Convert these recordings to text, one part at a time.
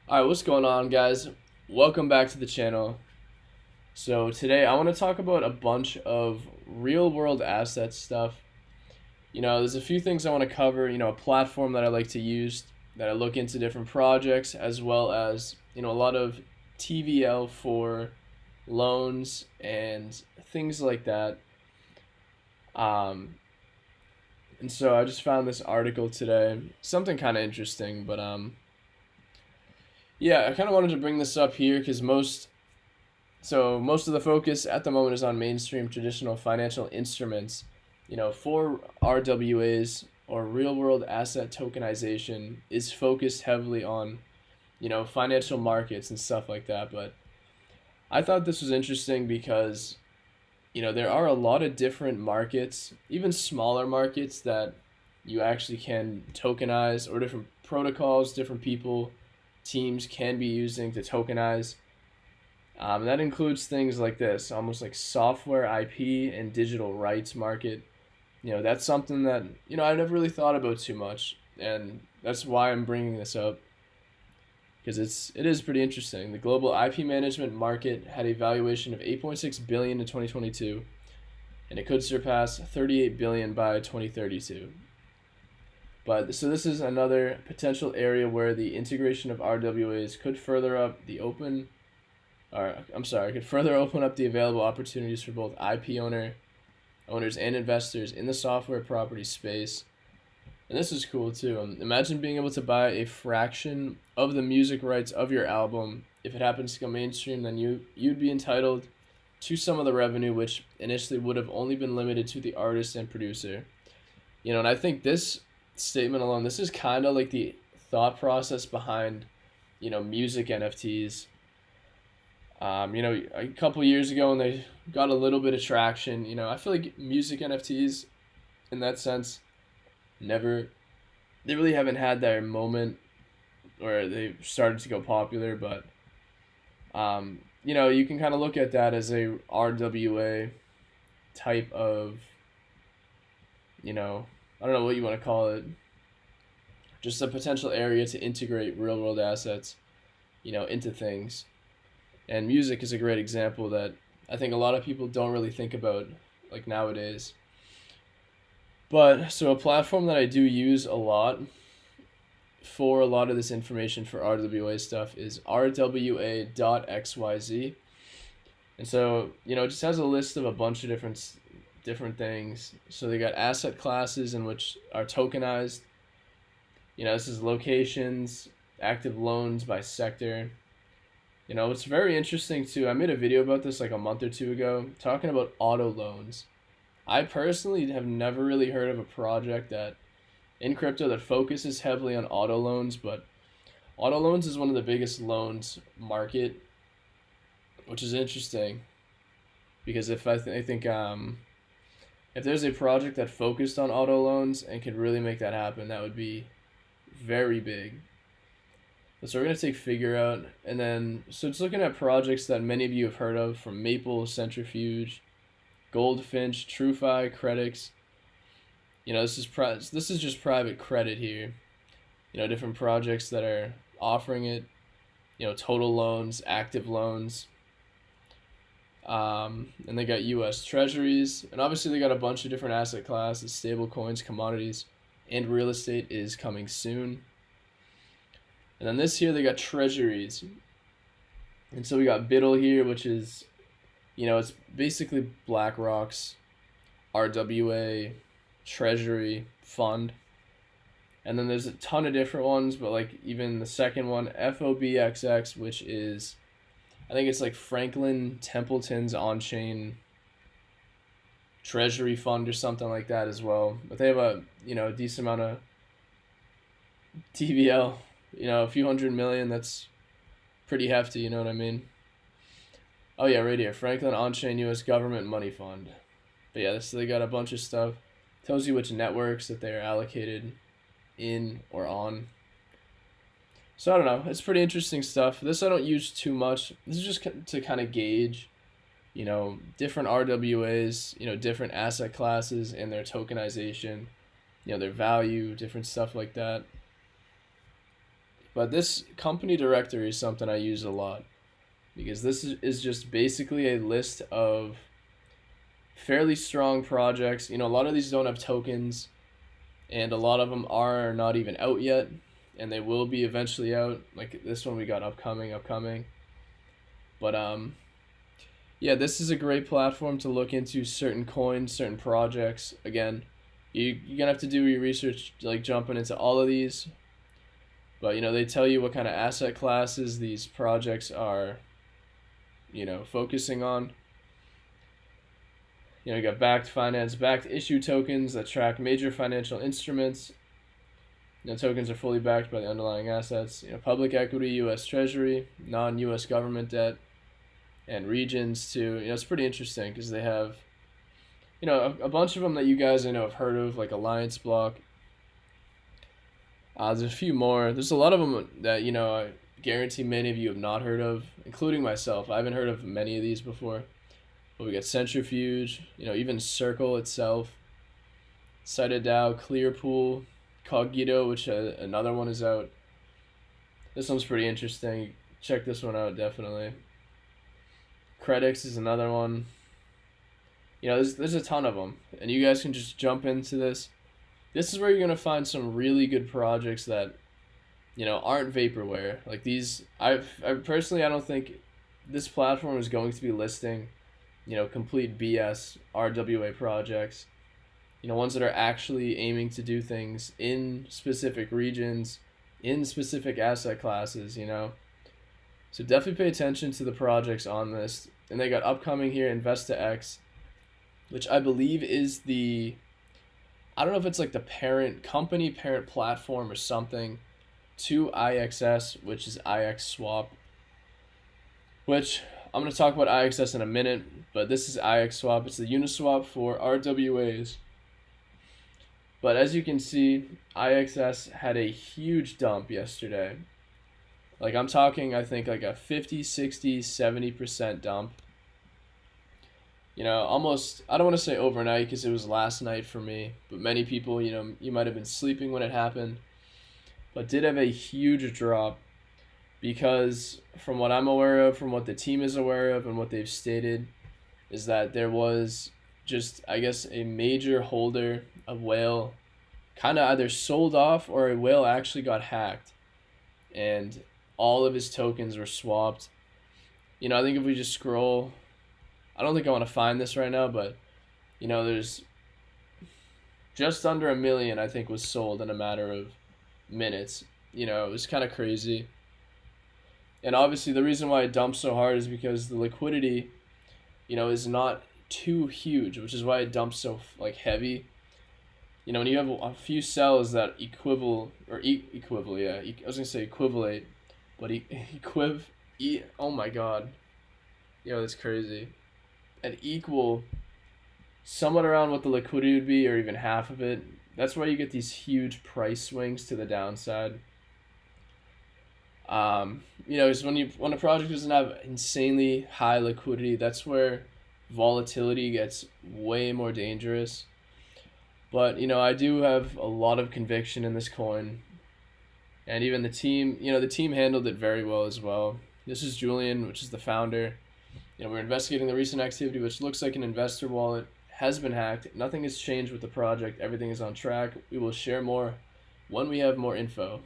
Alright, what's going on, guys? Welcome back to the channel. So today I want to talk about a bunch of real world asset stuff. There's a few things I want to cover, a platform that I like to use, that I look into different projects, as well as, a lot of TVL for loans and things like that. Um, and so I just found this article today, something kind of interesting, but yeah, I kind of wanted to bring this up here because most of the focus at the moment is on mainstream traditional financial instruments. For RWAs or real world asset tokenization is focused heavily on, financial markets and stuff like that. But I thought this was interesting because, there are a lot of different markets, even smaller markets that you actually can tokenize, or different protocols, different people, teams can be using to tokenize. That includes things like this, almost like software IP and digital rights market. That's something that I never really thought about too much, and that's why I'm bringing this up because it is pretty interesting. The global IP management market had a valuation of 8.6 billion in 2022, and it could surpass 38 billion by 2032. But so this is another potential area where the integration of RWAs could further up the open or I'm sorry, could further open up the available opportunities for both owners and investors in the software property space. And this is cool too. Imagine being able to buy a fraction of the music rights of your album. If it happens to go mainstream, then you'd be entitled to some of the revenue, which initially would have only been limited to the artist and producer. And I think this statement alone, this is kind of like the thought process behind, music NFTs. A couple years ago when they got a little bit of traction, I feel like music NFTs, in that sense, never, they really haven't had their moment where they started to go popular. But you can kind of look at that as a RWA type of, I don't know what you want to call it, just a potential area to integrate real world assets, into things. And music is a great example that I think a lot of people don't really think about, like, nowadays. But so a platform that I do use a lot for a lot of this information for RWA stuff is rwa.xyz. And so, it just has a list of a bunch of different things. So they got asset classes in which are tokenized. This is locations, active loans by sector. It's very interesting too. I made a video about this like a month or two ago, talking about auto loans. I personally have never really heard of a project that in crypto that focuses heavily on auto loans, but auto loans is one of the biggest loans market, which is interesting because I think if there's a project that focused on auto loans and could really make that happen, that would be very big. So we're going to take figure out, and then, so it's looking at projects that many of you have heard of, from Maple, Centrifuge, Goldfinch, TrueFi, Credix. This is just private credit here. Different projects that are offering it, total loans, active loans. And they got U.S. Treasuries, and obviously they got a bunch of different asset classes, stable coins, commodities, and real estate is coming soon. And then this here, they got treasuries. And so we got Biddle here, which is, it's basically BlackRock's RWA treasury fund. And then there's a ton of different ones, but like even the second one, FOBXX, which is, I think it's like Franklin Templeton's on-chain treasury fund or something like that as well. But they have a decent amount of TVL. A few hundred million, that's pretty hefty, you know what I mean? Oh yeah, right here, Franklin On-Chain U.S. Government Money Fund. But yeah, they got a bunch of stuff. Tells you which networks that they're allocated in or on. So I don't know, it's pretty interesting stuff. This I don't use too much. This is just to kind of gauge, different RWAs, different asset classes and their tokenization, their value, different stuff like that. But this company directory is something I use a lot because this is just basically a list of fairly strong projects. A lot of these don't have tokens, and a lot of them are not even out yet, and they will be eventually out. Like this one we got upcoming. But yeah, this is a great platform to look into certain coins, certain projects. Again, you're gonna have to do your research, like jumping into all of these. But they tell you what kind of asset classes these projects are, focusing on. You got backed issue tokens that track major financial instruments. Tokens are fully backed by the underlying assets. Public equity, U.S. Treasury, non-U.S. government debt, and regions too. It's pretty interesting because they have, a bunch of them that you guys I know have heard of, like Alliance Block. There's a few more. There's a lot of them that I guarantee many of you have not heard of, including myself. I haven't heard of many of these before. But we got Centrifuge, even Circle itself, CytoDAO, Clearpool, Cogito, which another one is out. This one's pretty interesting. Check this one out, definitely. Credix is another one. There's a ton of them, and you guys can just jump into this. This is where you're gonna find some really good projects that, aren't vaporware. Like these, I personally I don't think this platform is going to be listing, complete BS RWA projects. Ones that are actually aiming to do things in specific regions, in specific asset classes. So definitely pay attention to the projects on this. And they got upcoming here, InvestaX, which I believe is I don't know if it's like the parent platform or something to IXS, which is IX Swap, which I'm going to talk about IXS in a minute, but this is IX Swap. It's the Uniswap for RWAs. But as you can see, IXS had a huge dump yesterday. Like I'm talking, I think like a 50, 60, 70% dump. Almost, I don't want to say overnight because it was last night for me, but many people, you might have been sleeping when it happened, but did have a huge drop because from what I'm aware of, from what the team is aware of, and what they've stated, is that there was just, I guess, a major holder of whale kind of either sold off or a whale actually got hacked and all of his tokens were swapped. I think if we just scroll, I don't think I want to find this right now, but there's just under 1 million, I think, was sold in a matter of minutes. It was kind of crazy. And obviously the reason why it dumped so hard is because the liquidity, is not too huge, which is why it dumps so heavy. When you have a few cells that equivalent, but oh my god, that's crazy, and equal somewhat around what the liquidity would be, or even half of it. That's why you get these huge price swings to the downside. Is when a project doesn't have insanely high liquidity, that's where volatility gets way more dangerous. But I do have a lot of conviction in this coin, and even the team handled it very well as well. This is Julian, which is the founder. We're investigating the recent activity, which looks like an investor wallet has been hacked. Nothing has changed with the project. Everything is on track. We will share more when we have more info.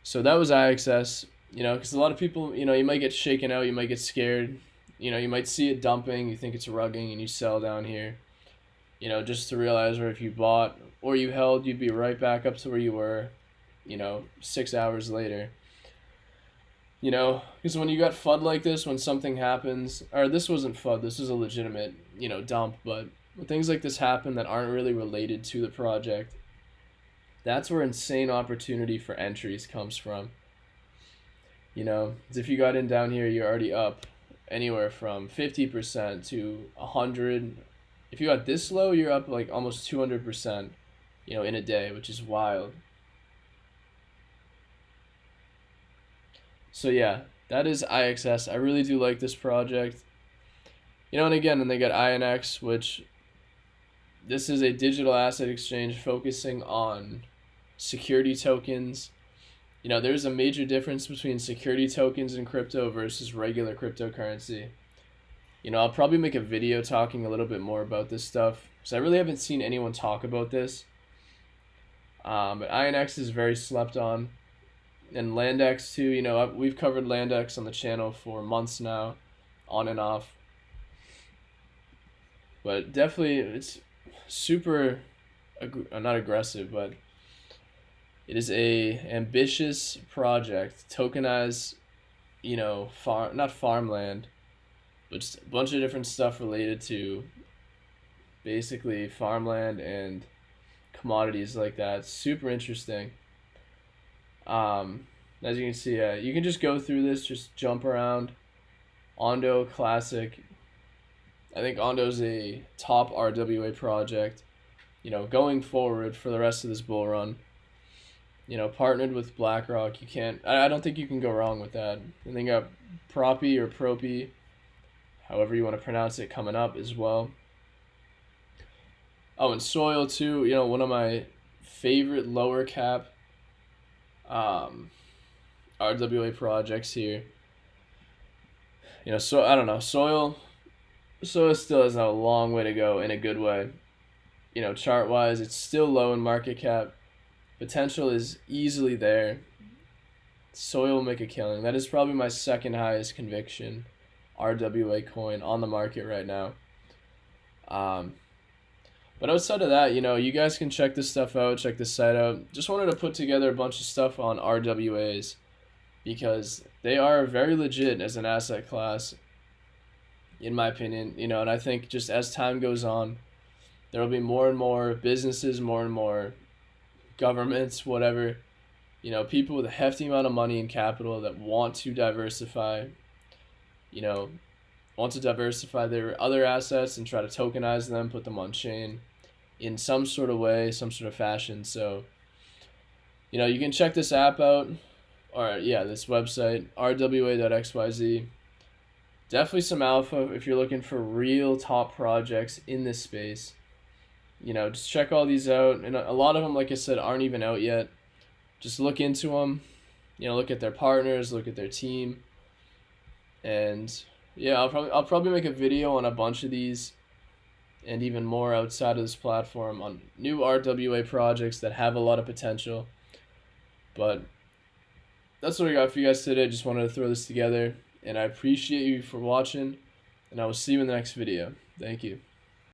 So that was IXS, because a lot of people, you might get shaken out, you might get scared, you might see it dumping, you think it's rugging, and you sell down here, just to realize where if you bought or you held, you'd be right back up to where you were, 6 hours later. Because when you got FUD like this, when something happens, or this wasn't FUD, this is a legitimate, dump, but when things like this happen that aren't really related to the project, that's where insane opportunity for entries comes from. If you got in down here, you're already up anywhere from 50% to 100. If you got this low, you're up like almost 200%, in a day, which is wild. So yeah, that is IXS. I really do like this project. And again, then they got INX, which this is a digital asset exchange focusing on security tokens. there's a major difference between security tokens in crypto versus regular cryptocurrency. I'll probably make a video talking a little bit more about this stuff because I really haven't seen anyone talk about this. But INX is very slept on, and Landex too. We've covered Landex on the channel for months now, on and off. But definitely, it's super, not aggressive, but it is a ambitious project. Tokenize, not farmland, but just a bunch of different stuff related to basically farmland and commodities like that. Super interesting. As you can see, you can just go through this, just jump around. Ondo Classic. I think Ondo's a top RWA project, going forward for the rest of this bull run. Partnered with BlackRock, I don't think you can go wrong with that. And they got Propi or Propi, however you want to pronounce it, coming up as well. Oh, and Soil too, one of my favorite lower cap RWA projects here. So I don't know, Soil still has a long way to go in a good way. Chart wise, it's still low in market cap. Potential is easily there. Soil will make a killing. That is probably my second highest conviction RWA coin on the market right now. But outside of that, you guys can check this stuff out, check this site out. Just wanted to put together a bunch of stuff on RWAs because they are very legit as an asset class, in my opinion. And I think just as time goes on, there will be more and more businesses, more and more governments, whatever, people with a hefty amount of money and capital that want to diversify, their other assets and try to tokenize them, put them on chain in some sort of way, some sort of fashion. So, you can check this app out, or this website, rwa.xyz. Definitely some alpha if you're looking for real top projects in this space. Just check all these out, and a lot of them, like I said, aren't even out yet. Just look into them, look at their partners, look at their team, and I'll probably make a video on a bunch of these, and even more outside of this platform on new RWA projects that have a lot of potential. But that's what I got for you guys today. Just wanted to throw this together, and I appreciate you for watching, and I will see you in the next video. Thank you.